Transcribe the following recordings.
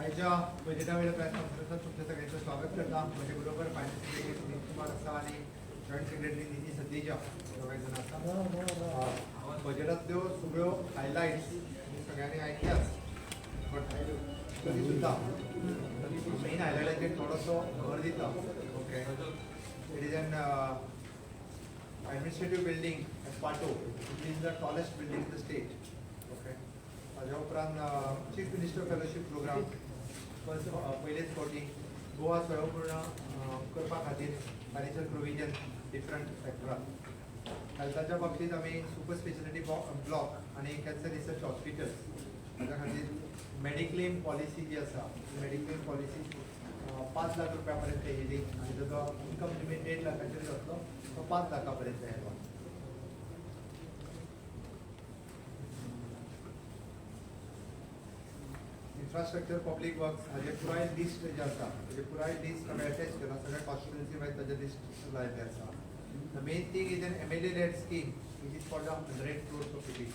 आयच्या बजेटा वेळेला प्रेस कॉन्फरन्सात तुमच्या सगळ्यांचं स्वागत करता. म्हणजे बरोबर फायनान्स सेक्रेटरी सुनील कुमार आसा आणि जॉईंट सेक्रेटरी निधी सतीजा दोगांय जाण आसा. बजेटांतल्यो सगळ्यो हायलायट्स सगळ्यांनी आयकल्याच, बट तरी सुद्दां मेन हायलायटाचेर थोडोसो भर दिता. Okay, it is an administrative building at Pato. It is the tallest building in the state. Okay. ताज्या उपरांत चीफ मिनिस्टर फेलोशिप प्रोग्राम पयलेच फावटी गोवा स्वयंपूर्ण करपा खातीर फायनान्शियल प्रोविजन डिफरंट सॅक्टरांत. हेल्थाच्या बाबतींत आमी सुपर स्पेशलिटी ब्लॉक आनी कॅन्सर रिसर्च हॉस्पिटल हाच्या खातीर मेडिक्लेम पॉलिसी जी आसा मेडिक्लेम पॉलिसी 5 लाख रुपया पर्यंत येयली आनी ताजो इन्कम लिमीट 1.5 लाखाचेर जातलो तो 5 लाखा पर्यंत येयलो. इन्फ्रास्ट्रक्चर पब्लीक वर्क्स हाजे पुराय लिस्ट जे आसा ताजे पुराय लिस्ट आमी अटॅच केला. सगळ्या कॉन्स्टिट्युएन्सी वायज ताजे लिस्ट लायले आसा. The main thing is an MLA led scheme which is for the 100 crores of rupees.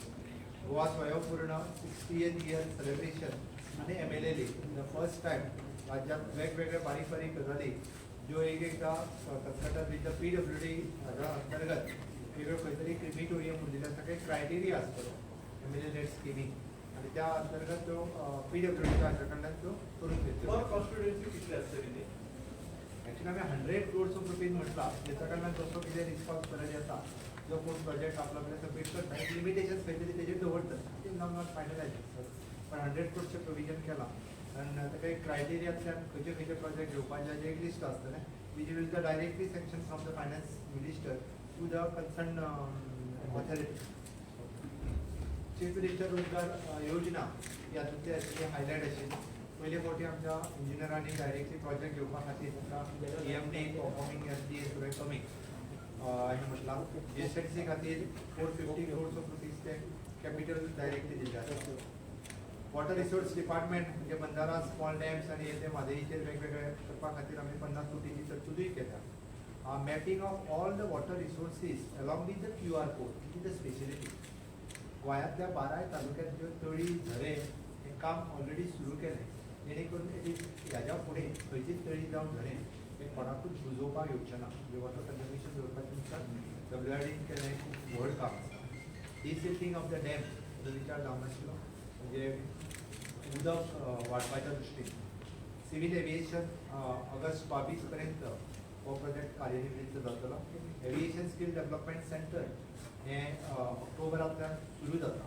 Goa Swayampurna 60th year celebration आनी MLA league the first time राज्यांत वेगवेगळे बारीक बारीक गजाली ज्यो एकदां कन्सल्टंट विथ द PWD हाज्या अंतर्गत वेगळ्यो खंय तरी क्रिमिटोरियम म्हणिल्ले आसा काही क्रायटेरिया आसतलो MLA लेड स्किमीक आनी त्या अंतर्गत त्यो PWD हाच्या कडल्यान त्यो करून घेतल्यो. पर कॉन्स्टिट्युएन्सी कितली आसतली? एक्चुअली आमी 100 crores ऑफ रुपीज म्हटला तेच्या कडल्यान जसो कितें रिस्पॉन्स बरे येता जो कोण प्रोजेक्ट आपलो कडेन सबमीट करता लिमिटेशन्स खंय तरी तेजेर दवरतात ती नॉट फायनलायज पण 100 crores प्रोविजन केला. आनी ताका एक क्रायटेरियांतल्यान खंयचे खंयचे प्रोजेक्ट घेवपाचे हाजें एक लिस्ट आसतलें which will the directly sanction from the finance minister to the concern authority. Chief minister रोजगार योजना हातूंतली आशिल्ली हायलायट आशिल्ली. पयले फावटी आमच्या इंजिनियरांनी डायरेक्टली प्रोजेक्ट घेवपा खातीर तांकां EMD परफॉर्मिंग SDA सगळें कमी हांवें म्हटलां. GSTC खातीर 450 crores ऑफ रुपीज ते कॅपिटल डायरेक्टली दिल्ले आसा. वॉटर रिसोर्स डिपार्टमेंट म्हणजे बंधारा स्मॉल डॅम्स आनी ते म्हादईचेर वेगवेगळे करपा खातीर आमी 50 कोटींची तरतूदय केल्या. Mapping of all the water resources along with the QR code with the speciality. गोंयांतल्या 12 तालुक्यांत ज्यो तळी झरे हें काम ऑलरेडी सुरू केलें जेणे करून ह्याच्या फुडें खंयचीच तळी जावं झरे हें कोणाकूच बुजोवपाक येवचें ना. म्हणजे वॉटर कन्जर्वेशन दवरपाचें नुकसान WRDन केलें खूब व्हड काम आसा. डिसिल्टिंग ऑफ द डॅम हाचो विचार जावनाशिल्लो म्हणजे उदक वाडपाच्या दृश्टीन. सिव्हील एविएशन ऑगस्ट 22 पर्यंत हो प्रोजेक्ट कार्यान्वित जातलो. एविएशन स्कील डेव्हलपमेंट सेंटर हें ऑक्टोबरांतल्यान सुरू जाता.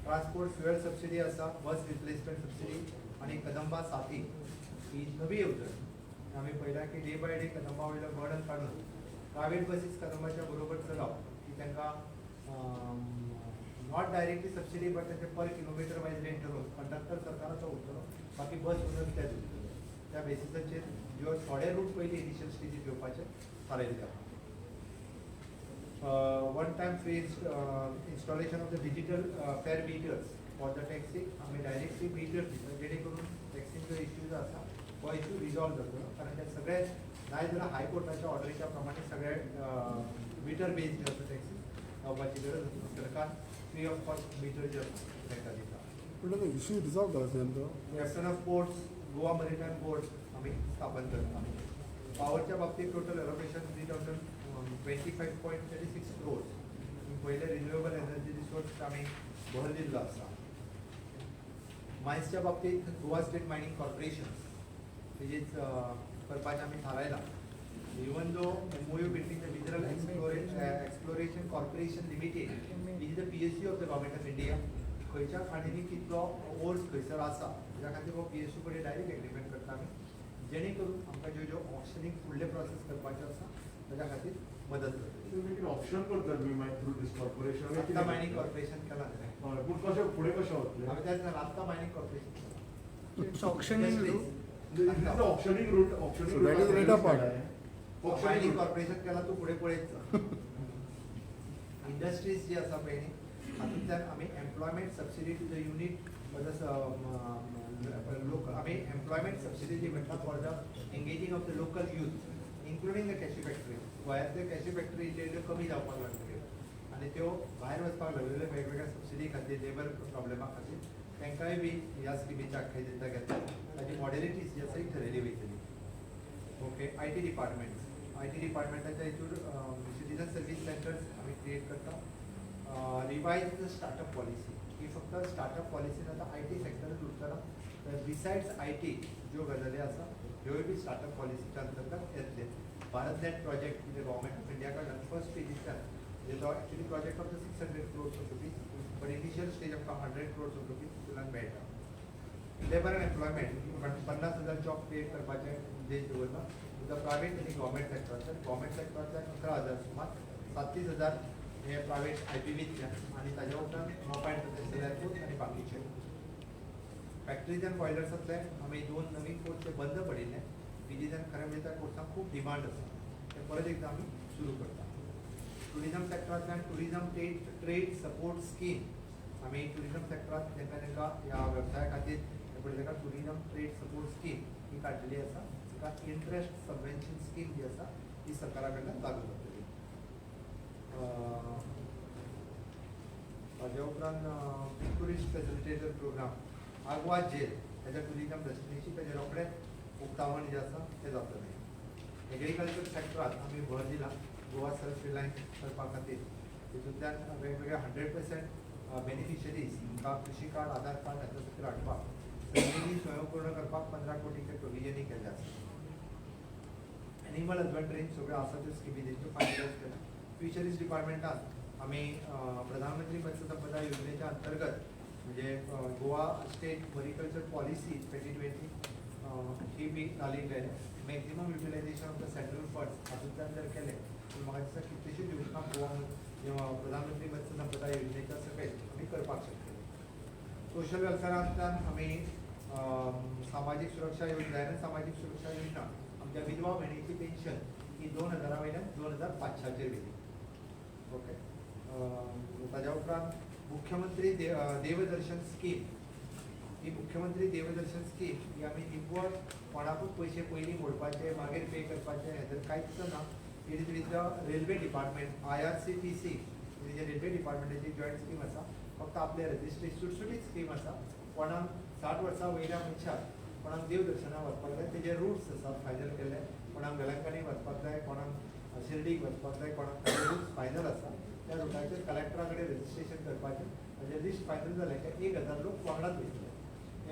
ट्रान्सपोर्ट फ्युएल सबसिडी आसा, बस रिप्लेसमेंट सबसिडी आनी कदंबा 7 ही नवी येवजण. आमी पळयला की डे बाय डे कदंबा वयलो बर्डन काडून प्रायवेट बसीस कदंबाच्या बरोबर चलप की तांकां नॉट डायरेक्टली सबसिडी बट त्याचे पर किलोमीटर वायज रेंट ठरवून कंडक्टर सरकाराचो उरतलो बाकी बस ओनर तेच उरतले. त्या बेसिसाचेर ज्यो थोडे रूट पयली इनिशियल स्टेजीर घेवपाचे थारायल्ले आसा. One time free installation of the digital fair metres for the taxi. आमी डायरेक्टली मिटर दिता जेणे करून टॅक्सींचो इश्यू जो आसा हो इश्यू रिजॉल्व जातलो. कारण ते सगळे नाय जाल्यार हायकोर्टाच्या ऑर्डरीच्या प्रमाणे सगळे मिटर बेज जे आसा टॅक्सी लावपाची गरज आसा. सरकार फ्री ऑफ कॉस्ट मीटर जे तांकां दिता. पूण तो इश्यू रिजॉल्व जाला नेमको. Captain of ports Goa maritime port आमी स्थापन करता. पावरच्या बाबतीत टोटल एलोकेशन 25.36 crores. पहिले रिन्युएबल एनर्जी रिसोर्स आमी भर दिल्लो आसा. मायन्सच्या बाबतीत गोवा स्टेट मायनिंग कॉर्पोरेशन तेजीच करपाचें आमी थारायलां. Even though MOU between the Mineral Exploration Corporation Limited which is the PSU of the Government of India खंयच्या खाणींनी कितलो ओर्स खंयसर आसा त्या खातीर हो PSU कडेन डायरेक्ट एग्रीमेंट करता आमी जेणे करून आमकां ज्यो ज्यो ऑप्शनीक फुडले प्रोसेस करपाचे आसा ताच्या खातीर मदत करता. ऑप्शन करतात मी माय थ्रू दिस कॉर्पोरेशन आत्ता मायनिंग कॉर्पोरेशन केला न्ही. पूण कशें फुडें कशें वतलें? आमी त्याच आत्ता मायनिंग कॉर्पोरेशन केला. It's auctioning auctioning route So that is right apart. Mining corporation केला तूं फुडें पळयत. इंडस्ट्रीज जी आसा पळय न्ही हातूंतल्यान आमी employment subsidy to the unit local आमी एम्प्लॉयमेंट सबसिडी जी म्हटला for the engaging of the local youth including the cashew factory. गोंयांतल्यो कॅशी फॅक्टरी जे कमी जावपाक लागल्यो आनी त्यो भायर वचपाक लागलेल्यो वेगवेगळ्या सबसिडी खातीर लेबर प्रॉब्लेमा खातीर तांकांय बी ह्या स्किमीच्या आख्यायिका घेतल्या ताची मॉडेलिटीज जी आसा ही ठरयली वयतली. ओके, IT डिपार्टमेंटाच्या हितूर सिटीजन सर्वीस सेंटर्स आमी क्रिएट करता. रिवाइज स्टार्टअप पॉलिसी ही फक्त स्टार्टअप पॉलिसीन आता IT सेक्टरच उरतना, तर बिसायड्स IT ज्यो गजाली आसा ह्योय बी स्टार्टअप पॉलिसीच्या अंतर्गत येतले. भारत नेट प्रोजेक्ट म्हणजे गव्हर्मेंट ऑफ इंडिया कडल्यान फर्स्ट स्टेजीच्यान म्हणजे तो एक्चुअली प्रोजेक्ट फक्त 600 crores ऑफ रुपीज, पण इनिशियल स्टेज आमकां 100 crores ऑफ रुपीज तितूंतल्यान मेळटा. Labour and employment 50,000 job create करपाचे उद्देश दवरला. प्रायवेट आणि गव्हर्मेंट सेक्टरांतल्यान 11,000 सुमार 37,000 हे प्रायवेट IPVंतल्यान आनी ताज्या उपरांत 9.37 एअरपोर्ट आनी बाकीचे. फॅक्टरीज अँड बॉयलर्सांतले आमी 2 नवीन कोर्स बंद पडिल्ले. बिजीजन खरें म्हणजे त्या कोर्साक खूब डिमांड आसा, ते परत एकदा आमी सुरू करता. टुरिजम सेक्टरांतल्यान टुरिजम ट्रेड सपोर्ट स्कीम आमी टुरिजम सेक्टरांत जेंका ह्या वेवसाया खातीर ताका टुरिजम ट्रेड सपोर्ट स्कीम ही काडिल्ली आसा. ताका इंट्रस्ट सबवेन्शन स्कीम जी आसा ती सरकारा कडल्यान लागू जातली. ताज्या उपरांत टुरिस्ट फेसिलिटेटर प्रोग्राम आगवा जेल हेच्या टुरिजम डेस्टिनेशन ताजें रोखडेंच उक्तावण जें आसा तें जातलें. एग्रीकल्चर सेक्टरांत आमी भर दिला गोवा सेल्फ रिलायन्स करपा खातीर. तितूंतल्यान वेगवेगळ्या 100% बेनिफिशरीज तांकां कृषी कार्ड, आधार कार्ड हाच्या खातीर हाडपाक सबसिडी स्वयंपूर्ण करपाक 15 कोटीचे प्रोविजनय केल्ले आसा. एनिमल हजबंड्रीन सगळ्यो आसा त्यो स्किमी तेंच्यो फायनलायज केल्या. फिशरीज डिपार्टमेंटान आमी प्रधानमंत्री मत्स्य संपदा योजनेच्या अंतर्गत म्हणजे गोवा स्टेट मॅरिकल्चर पॉलिसी 2020 ही बी लागू केले. Maximum utilisation of the central funds हातूंतल्यान जर केले तर म्हाका दिसता कितलेशीच योजना गोवा प्रधानमंत्री मत्स्य संपदा योजनेच्या सकयल आमी करपाक शकतले. सोशल वेलफेअरांतल्यान आमी सामाजीक सुरक्षा योजना जायना सामाजीक सुरक्षा योजना आमच्या विधवा भयणीची पेन्शन ही 2000 वयल्यान 2500 गेली. ओके, ताज्या उपरांत मुख्यमंत्री देवदर्शन स्कीम ही मुख्यमंत्री देवदर्शन स्कीम ही आमी निव्वळ कोणाकूच पयशे पयलीं मोडपाचे मागीर पे करपाचे हें जर कांयच ना. It is with the railway department IRCTC म्हणजे रेल्वे डिपार्टमेंटाची जॉयंट स्कीम आसा. फक्त आपले रजिस्ट्रेशन सुटसुटीत स्कीम आसा. कोणाक 60 वर्सां वयल्या मनशाक कोणाक देवदर्शनाक वचपाक जाय तेजे रूट्स आसात फायनल केल्ले. कोणाक वेलंकणी वचपाक जाय, कोणाक शिर्डीक वचपाक जाय, कोणाक रूट्स फायनल आसा. त्या रुटाचेर कलेक्टरा कडेन रजिस्ट्रेशन करपाचें. ताजें लिस्ट फायनल जालें की 1000 लोक वांगडाच वयतले.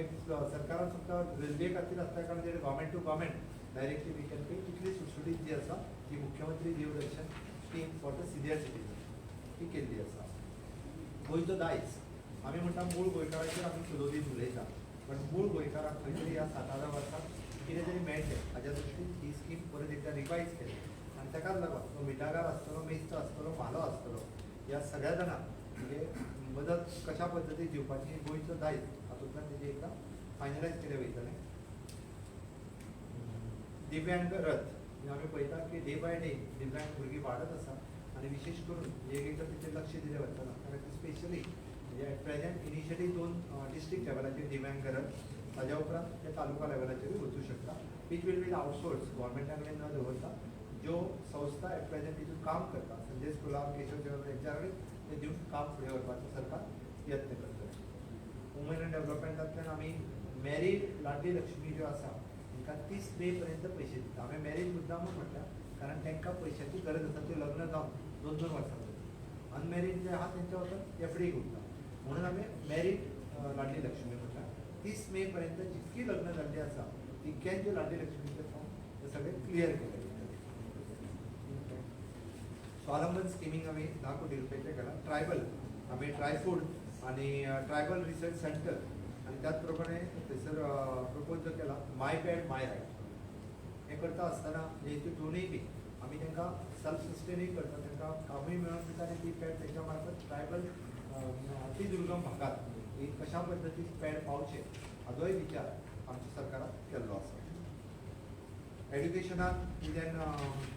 एक सरकारान फक्त रेल्वे खातीर आसल्या कारण जेणे government to government directly we can pay तितली सुटसुटीत जी आसा ती मुख्यमंत्री देवदर्शन scheme for the senior citizen ही केल्ली आसा. गोंयचो दायज आमी म्हणटा मूळ गोंयकाराचेर आमी सुलोदीत उलयता, पण मूळ गोंयकाराक खंय तरी ह्या 70 वर्सांत कितें तरी मेळटलें हाज्या दृश्टीन ही स्कीम परत एकदा रिवायज केली. आनी ताकाच लागून तो मिठागार आसतलो, मेस्त आसतलो, म्हालो आसतलो, ह्या सगळ्या जाणांक म्हणजे मदत कशा पद्दतीन दिवपाची गोंयचो दायज हातूंतल्यान तेजें एकदा फायनलायज केलें वयतलें. दिव्यांग रथ आमी पळयता की डे बाय डे दिव्यांग भुरगीं वाडत आसा आनी विशेश करून एकदा तेचेर लक्ष दिलें वचना. कारण स्पेशली म्हणजे एट प्रेजेंट इनिशियली 2 डिस्ट्रिक्ट लेवलाचेर दिव्यांग रथ, ताज्या उपरांत ते तालुका लेवलाचेरूय वचूं शकता. वीच विल बी आउटसोर्स गव्हर्मेंटा कडेन न दवरता. ज्यो संस्था एट प्रेजेंट तितून काम करता संजय स्कुला केशव देवळा तेंच्या कडेन ते दिवन काम फुडें व्हरपाचो सरकार यत्न करता. वुमन एंड डेव्हलपमेंटांतल्यान आमी मॅरीड लाडली लक्ष्मी ज्यो आसा तांकां 30 मे पर्यंत पयशे दिता. हांवें मॅरीड मुद्दामूच म्हटल्या कारण तांकां पयशांची गरज आसा. त्यो लग्न जावन 2-2 वर्सां जाली. अनमॅरीड जे आहा तेंच्या वचून एफडी उरता म्हणून आमी मॅरीड लाडली लक्ष्मी म्हटल्या. 30 मे पर्यंत जितकी लग्न जाल्ली आसा तितक्यांचे लाडली लक्ष्मीचे फॉर्म ते सगळे क्लियर केले. स्वावलंबन स्किमीक आमी 10 कोटी रुपयाचे केला. ट्रायबल आमी ट्रायफूड आणि ट्रायबल रिसर्च सेंटर आणि त्याच प्रमाणे थंयसर प्रपोज जो केला माय पॅड माय रायट हे करता आसतना जे दोनूय बी आमी तांकां सेल्फ सस्टेनूय करता, तांकां कामूय मेळोन दिता आनी ती पॅड तांच्या मार्फत ट्रायबल अतिदुर्गम भागात ही कशा पद्दतीन पॅड पावचे हाचोय विचार आमच्या सरकारान केल्लो आसा. एड्युकेशनाक कितें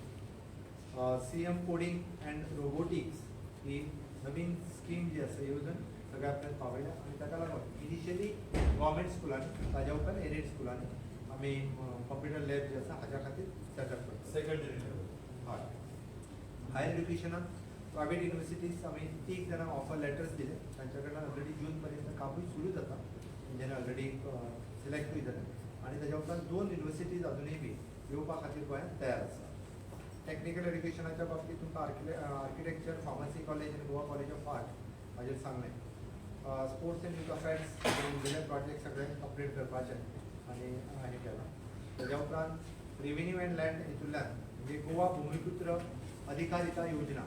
CM कोडिंग अँड रोबोटिक्स ही नवीन स्कीम जी आसा येवजण सगळ्या पर्यंत पावयल्या आनी ताका लागून इनिशियली गव्हर्मेंट स्कुलांनी ताज्या उपरांत एडेड स्कुलांनी आमी कंप्युटर लॅब जे आसा हाज्या खातीर सेटअप करता. सेकंडरी लेवल हय. हायर एड्युकेशनाक प्रायवेट युनिवर्सिटीज आमी 3 जाणांक ऑफर लेटर्स दिले. तांच्या कडल्यान ऑलरेडी जून पर्यंत कामूय सुरू जाता. इंजिनियर ऑलरेडी सिलेक्टूय जाले आनी तेज्या उपरांत 2 युनिवर्सिटीज अजुनूय बी येवपा खातीर गोंयांत तयार आसा. टेक्निकल एड्युकेशनाच्या बाबतींत तुमकां आर्किटेक्चर फार्मसी कॉलेज आनी गोवा कॉलेज ऑफ आर्ट हाजेर सांगलें. स्पोर्ट्स एंड यूथ अफेर्स वेगवेगळे प्रोजेक्ट सगळे कंप्लीट करपाचे आनी हें केलां. तेज्या उपरांत रेव्हेन्यू एंड लँड हितूंतल्यान म्हणजे गोवा भुमिपुत्र अधिकारिता योजना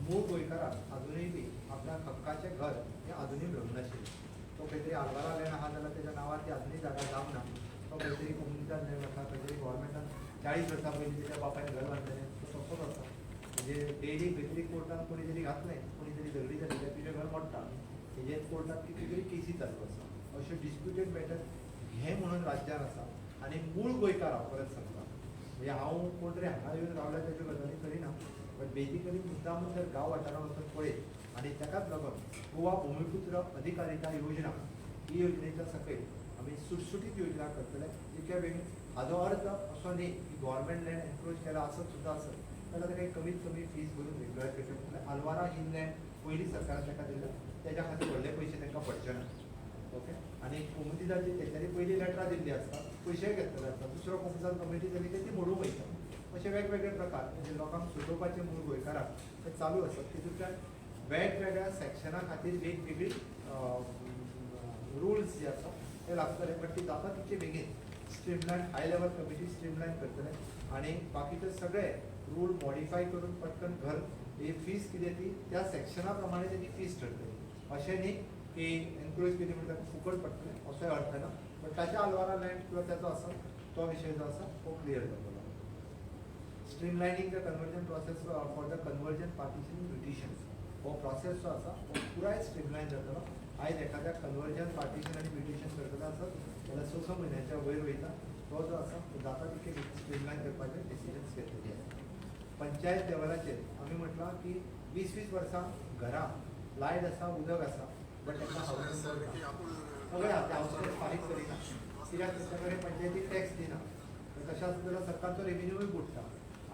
मूळ गोंयकाराक अजुनूय बी आपल्या हक्काचें घर हें अजुनूय मेळूंक नाशिल्लें. तो खंय तरी आल्वारा लँड आहा जाल्यार तेज्या नांवार ती अजुनूय जागा जावंक ना. तो खंय तरी कम्युनिटान लँड आसा, खंय तरी गोवोरमेंटान 40 वर्सां पयलीं तेज्या बापायन घर बांदलेलें तो तसोच आसा. म्हणजे डेली खंय तरी कोर्टान कोणी तरी घातलें, कोणी तरी झगडी जाली जाल्यार तुजें घर मोडटा. हेजेर कोर्टात कितली तरी केसी चालू आसा. अश्यो डिस्प्युटेड मॅटर हें म्हणून राज्यान आसा आनी मूळ गोंयकार हांव परत सांगता. म्हणजे हांव कोण तरी हांगा येवन रावल्या तेज्यो गजाली करिना, बट बेजिकली मुद्दामून जर गांव वाठारांत वचून पळयत आनी ताकाच लागून गोवा भुमिपुत्र अधिकारिता योजना ही योजनेच्या सकयल आमी सुटसुटीत योजना करतले. जितक्या बेगीन हाजो अर्थ असो न्ही की गोवोरमेंट लँड एनक्रोच केला आसत सुद्दां आसत जाल्यार ताका एक कमीत कमी फीज भरून रेग्युलर करचें पडटलें. आल्वारा इन लँड पयलीं सरकारान ताका दिल्या तेज्या खातीर व्हडले पयशे तांकां पडचे ना. ओके. आनी कोमिटीदाची तेंच्यांनी पयलीं लेटरां दिल्लीं आसतात, पयशे घेतलेले आसतात, दुसरो कोमिटीदान कमिटी जाली की ती मोडूंक वयता. अशे वेगवेगळे प्रकार म्हणजे लोकांक सुटोवपाचे मूळ गोंयकाराक ते चालू आसात. तितूंतल्यान वेगवेगळ्या सेक्शना खातीर वेगवेगळी रुल्स जे आसा ते लागतले, बट ती जाता तितचे बेगीन स्ट्रीमलायन हाय लेवल कमिटी स्ट्रीमलायन करतले आनी बाकीचे सगळे रूल मॉडिफाय करून पटकन घर ही फीज कितें ती त्या सेक्शना प्रमाणे तेजी फीज ठरतली. अशें न्ही की एनक्रोच केली म्हणटा फुकट पडटलें असोय अर्थ ना, बट ताच्या आल्वारा लँड किंवा त्याचो आसा तो विशय जो आसा तो क्लियर जातलो. Streamlining the conversion process for the conversion partition ब्युटिशन्स हो प्रोसेस जो आसा तो पुराय स्ट्रीमलायन जातलो. आयज एखाद्या कन्वर्जन पार्टिशन आनी ब्युटिशन करतलो आसत जाल्यार 6 म्हयन्याच्या वयर वयता. तो जो आसा तो जाता तितके स्ट्रीमलायन करपाचे डिसिजन्स घेतलेले आसा. पंचायत लेवलाचेर आमी म्हटलां की 20-20 वर्सां घरां लायट आसा, उदक आसा, बट तांकां हावजींग सगळे हावज टॅक्स फारीक करिना. कित्याक तांच्या कडेन पंचायतीक टॅक्स दिना. तशें आसत जाल्यार सरकारचो रेव्हेन्यूय बुडटा.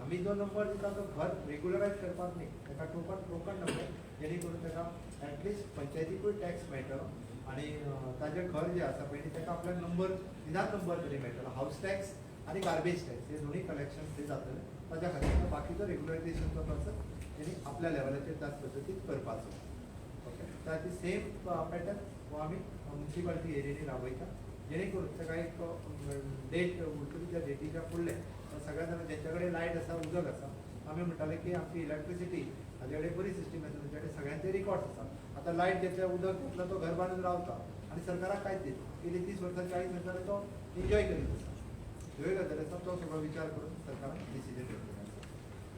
आमी जो नंबर दिता तो घर रेग्युलरायज करपाक न्ही, ताका टोकन नंबर जेणे करून ताका एटलिस्ट पंचायतीकूय टॅक्स मेळटलो आनी ताजें घर जें आसा पळय ताका आपल्याक नंबर निदान नंबर तरी मेळटलो. हावज टॅक्स आनी गार्बेज टॅक्स हे दोनूय कलेक्शन ते जातले. ताच्या खातीर बाकीचो रेग्युलरायझेशनचो प्रोसेस तेणी आपल्या लेवलाचेर त्याच पद्दतीन करपाचो. ओके. ताची सेम पॅटर्न हो आमी म्युन्सिपालिटी एरियेनी राबयता जेणे करून ताका एक डेट उरतली त्या डेटीच्या फुडले सगळ्या जाणां जेंच्या कडेन लायट आसा, उदक आसा, आमी म्हणटाले की आमची इलेक्ट्रिसिटी हाजे कडेन बरी सिस्टम आसा, तेंच्या कडेन सगळ्यांचे रिकॉर्ड्स आसा. आतां लायट घेतल्या, उदक घेतलं, तो घर बांदून रावता आनी सरकाराक कांयच दिना. गेली 30 वर्सां 40 वर्सां तो एन्जॉय करीत आसा. ह्योय गजाली आसा तो सगळो विचार करून सरकारान डिसिजन घेतलेलें आसा.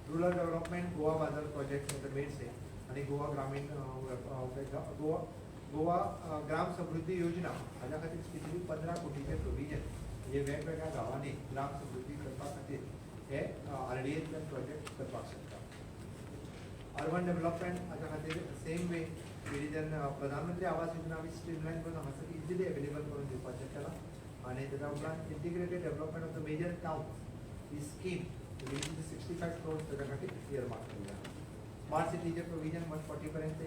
रुरल डेव्हलपमेंट गोवा बाजार प्रोजेक्ट द मेड्स आनी गोवा ग्रामीण गोवा ग्राम समृद्धी योजना हाज्या खातीर स्पेशली 15 कोटीचे प्रोविजन म्हणजे वेगवेगळ्या गांवांनी ग्राम समृद्धी करपा खातीर हे RDAंतल्यान प्रोजेक्ट करपाक शकता. अर्बन डेव्हलपमेंट हाज्या खातीर सेम वे रिजन प्रधानमंत्री आवास योजना आमी स्ट्रीमलायन करून हांगासर इजिली अवेलेबल करून दिवपाचें केलां. आनी ताच्या उपरांत integrated development of the major towns ही स्कीम 65 crores ताच्या खातीर इयरमार्क केल्ली आसा. स्मार्ट सिटीचे प्रोविजन 140 पर्यंत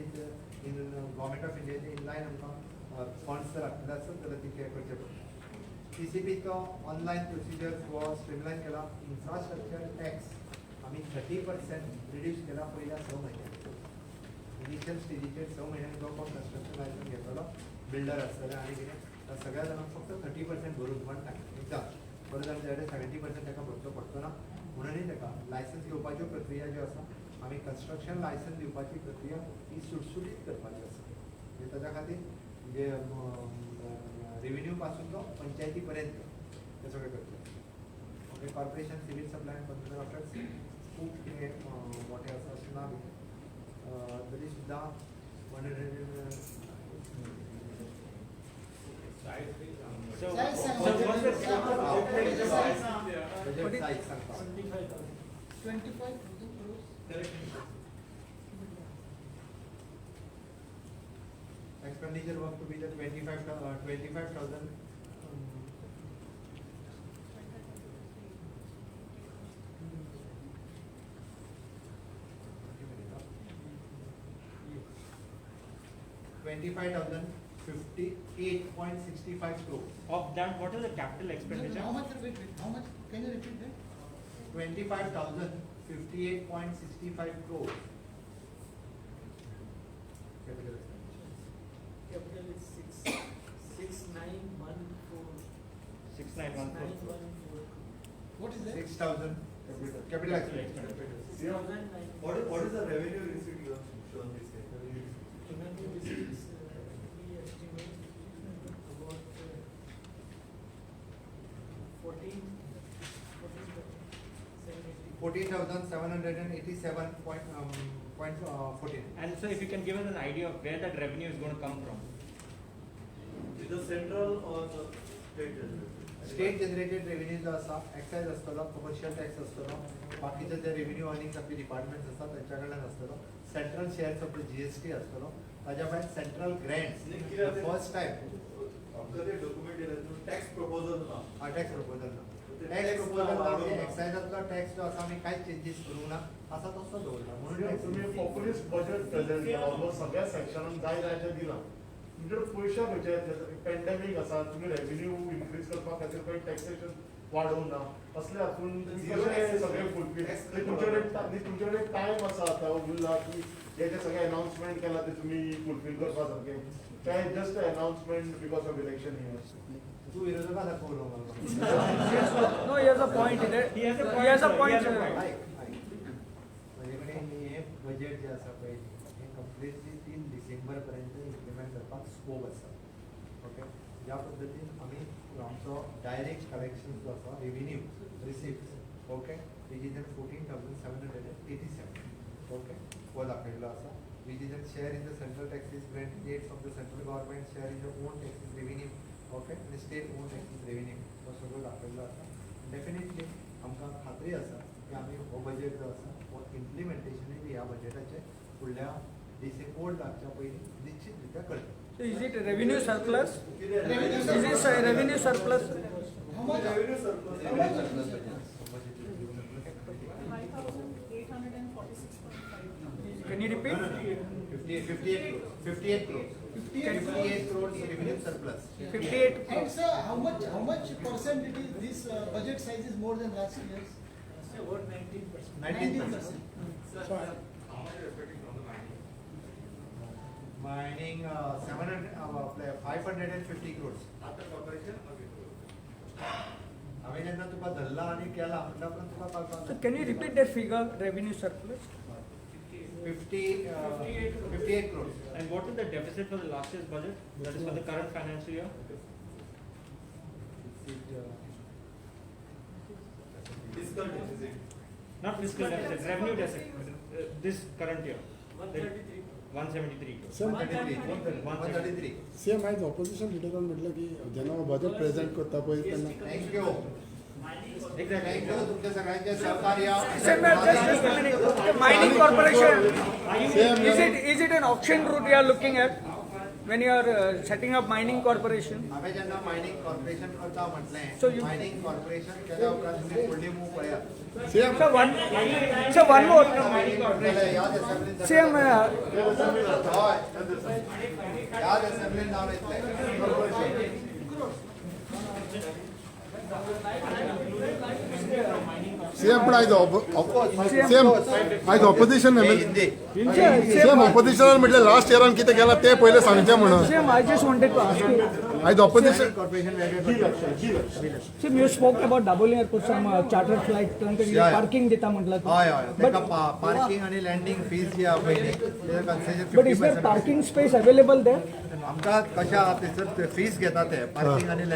इन गव्हर्मेंट ऑफ इंडियाचे इनलायन आमकां फंड्स जर आसले आसत जाल्यार ती करचे पडटा. TCPचो ऑनलायन प्रोसिजर हो स्ट्रीमलायन केला. इन्फ्रास्ट्रक्चर टॅक्स आमी 30% रिड्यूस केला पयल्या 6 म्हयन्यांत. इनिशियल स्टेजीचेर 6 म्हयन्यांक जो कोण कन्स्ट्रक्शन लायसन्स घेतलो बिल्डर आसतले आनी कितें सगळ्या जाणांक फक्त 30% भरून वन टायम एक्झाम परत आनी तेजे 70% ताका भरचो पडचो ना. म्हणूनय ताका लायसन्स घेवपाच्यो प्रक्रिया ज्यो आसा आमी कन्स्ट्रक्शन लायसन्स दिवपाची प्रक्रिया ही सुटसुटीत करपाची आसा. म्हणजे ताच्या खातीर म्हणजे रेव्हेन्यू पासून तो पंचायती पर्यंत ते सगळें करतले. Okay. Corporation civil supply end consumer affairs खूब कितें मोठें आसा अशें ना तरी सुद्दां 100 सायज सांगता 25 expenditure work to be the 25,000 25,000 58.65 crore. Of that, what is the capital expenditure? How much, wait, how much, can you repeat that? 25,058.65 crore. Capital expenditure. Capital is 6914. 6914. What is that? 6,000 capital expenditure. What is the revenue receipt you have shown this year? Revenue receipts, we estimate about 14,787.14. And so if you can give us an idea of where that revenue is going to come from. Is the central or the state generated? State generated revenue जो आसा excise आसतलो commercial tax आसतलो बाकीचे जे revenue earnings आपली departments आसतात त्यांच्या कडल्यान आसतलो central shares of the GST आसतलो ताज्या भायर सेंट्रल ग्रँट्स फर्स्ट टाइम आमकां ते डॉक्युमेंट दिलें टॅक्स प्रपोजल ना टॅक्स प्रपोजल टॅक्स प्रपोजल एक्सायजातलो टॅक्स जो आसा आमी कांयच चेंजीस करूंक ना आसा तसो दवरला म्हणून तुम्ही पॉप्युलिस्ट बजेट प्रेझेंट केला ऑलमोस्ट सगळ्या सेक्शनान जाय जायचे दिला म्हणजे पयशे खंयचे पॅन्डेमीक आसा तुम्ही रेव्हेन्यू इन्क्रीज करपा खातीर खंय टॅक्सेशन वाडोवंक ना असले हातून कशे सगळे फुलफील तुमचे टायम आसा आतां उरला की हे जे सगळे अनाउन्समेंट केला ते तुम्ही फुलफील करपा सारके काय just announcement because of election here तू विरोधकां दाखवलो म्हाका No, he has a point. He has a point. He has a point. He has a point. माझे कडेन हे बजेट जे आसा पळय हे कंप्लीटली 3 डिसेंबर पर्यंत इम्प्लिमेंट करपाक स्कोप आसा ओके ज्या पद्दतीन आमी आमचो डायरेक्ट कलेक्शन जो आसा revenue receipt okay which is 14,787 okay हो दाखयल्लो आसा which is share in the central taxes granted of the central government share in the on taxes revenue okay आनी स्टेट ओन टॅक्सीस रेव्हेन्यू हो सगळो दाखयल्लो आसा definitely आमकां खात्री आसा की आमी हो बजेट जो आसा हो इम्प्लिमेंटेशनूय बी ह्या बजेटाचे फुडल्या कोड लागच्या पयलीं निश्चितरित्या करता So is it revenue surplus? Is it revenue surplus? How much? Revenue surplus Can you repeat? 58 crores. 58 crores revenue surplus. 58 And crores. sir, how much percent it is, this budget size is more than last year's? about 19%. 19%. Sorry. Mining 550 crores. हांवें जेन्ना तुका धरला आनी केला म्हटल्या उपरांत तुका So कळपाक can you repeat that figure, revenue surplus? 58 crores. And what is the deficit for the last year's budget? That is for the current financial year? fiscal deficit. Not fiscal deficit, revenue deficit. This current year. 133. 173 crores. Same 133. Same आयज opposition लिडरान म्हटलं की जेन्ना budget present करता पळय तेन्ना thank you Exactly. Thank you तुमच्या सगळ्यांचे सहकार्य Same, just a minute. The mining corporation, is it an auction route you are looking at when you are setting up mining corporation? हांवें जेन्ना मायनिंग कॉर्पोरेशन करता So म्हटलें you- मायनिंग कॉर्पोरेशन केल्या उपरांत तुमी फुडली मूव पळयात सेम So one more. जाल्यार ह्या असेंब्लीन Same. हय ह्या असेंब्लीन नांव येतलें सेम पण आयज सेम आयज ऑपोजिशन हिंदी सेम ऑपोजिशनान म्हटलें लास्ट इयरान कितें केलां तें पयलें सांगचें म्हणून Same, I just wanted to ask you. आयज ऑपोजिशन कॉर्पोरेशन वेगळे Same, you spoke about doubling airport some charter flight, Yeah. parking दिता म्हटलं तू. हय हय But तेका पार्किंग आनी लँडिंग फीज जी आहा पळय न्ही तेका concession but is there 50% parking space available there? आमकां कशें आहा थंयसर फीज घेता ते पार्किंग आनी लँडिंग